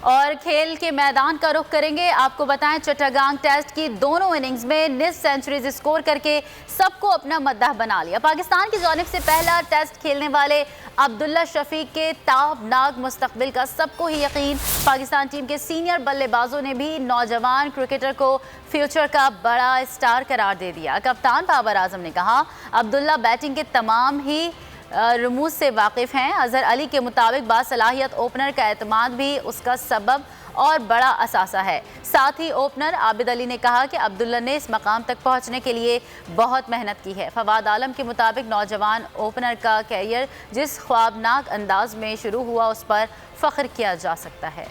और खेल के मैदान का रुख करेंगे। आपको बताएं चिट्टागांग टेस्ट की दोनों इनिंग्स में निस सेंचुरीज स्कोर करके सबको अपना मद्दाह बना लिया। पाकिस्तान की जानिब से पहला टेस्ट खेलने वाले अब्दुल्ला शफीक के ताबनाक मुस्तकबिल का सबको ही यकीन। पाकिस्तान टीम के सीनियर बल्लेबाजों ने भी नौजवान क्रिकेटर को फ्यूचर का बड़ा स्टार करार दे दिया। कप्तान बाबर आजम ने कहा, अब्दुल्ला बैटिंग के तमाम ही रमूज से वाकिफ़ हैं। अजहर अली के मुताबिक बासलाहियत ओपनर का एतमाद भी उसका सबब और बड़ा असासा है। साथ ही ओपनर आबिद अली ने कहा कि अब्दुल्ला ने इस मकाम तक पहुंचने के लिए बहुत मेहनत की है। फवाद आलम के मुताबिक नौजवान ओपनर का कैरियर जिस ख्वाबनाक अंदाज में शुरू हुआ उस पर फ़ख्र किया जा सकता है।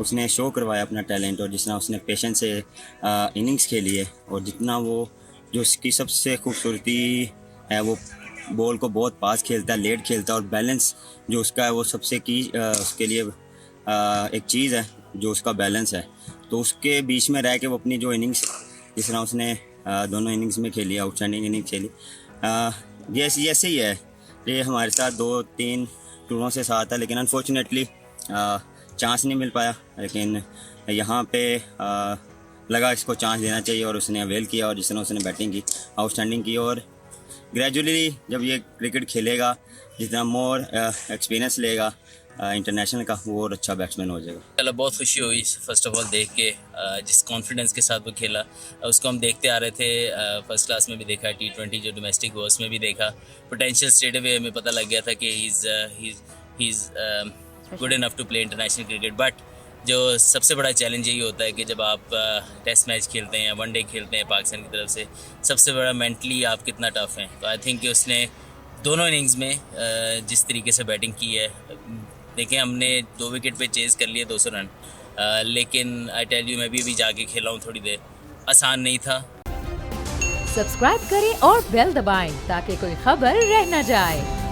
उसने शो करवाया अपना टैलेंट, और जितना उसने पेशेंस से इनिंग्स खेली है, और जितना वो जो उसकी सबसे खूबसूरती है वो बॉल को बहुत पास खेलता है, लेट खेलता है, और बैलेंस जो उसका है वो सबसे की उसके लिए एक चीज़ है जो उसका बैलेंस है। तो उसके बीच में रह के वो अपनी जो इनिंग्स जिस तरह उसने दोनों इनिंग्स में खेली, आउटस्टैंडिंग इनिंग्स खेली, जैसे ही है। ये हमारे साथ 2-3 टूरों से साथ है, लेकिन अनफॉर्चुनेटली चांस नहीं मिल पाया। लेकिन यहाँ पे लगा इसको चांस देना चाहिए, और उसने अवेल किया, और जिस तरह उसने बैटिंग की, आउटस्टैंडिंग की, और ग्रेजुअली जब ये क्रिकेट खेलेगा, जितना मोर एक्सपीरियंस लेगा इंटरनेशनल का, वो और अच्छा बैट्समैन हो जाएगा। चलो, बहुत खुशी हुई फर्स्ट ऑफ ऑल देख के, जिस कॉन्फिडेंस के साथ वो खेला उसको हम देखते आ रहे थे। फर्स्ट क्लास में भी देखा, T20 जो डोमेस्टिक हुआ उसमें भी देखा। पोटेंशियल स्ट्रेट अवे हमें पता लग गया था कि he is good enough to play international cricket. But जो सबसे बड़ा चैलेंज यही होता है कि जब आप टेस्ट मैच खेलते हैं या वनडे खेलते हैं पाकिस्तान की तरफ से, सबसे बड़ा मेंटली आप कितना टफ हैं। तो आई थिंक कि उसने दोनों इनिंग्स में जिस तरीके से बैटिंग की है, देखें हमने 2 विकेट पे चेज़ कर लिए 200 रन, लेकिन आई टेल यू मैं भी अभी जाके खेला हूँ थोड़ी देर, आसान नहीं था। सब्सक्राइब करें और बेल दबाएं ताकि कोई खबर रह न जाए।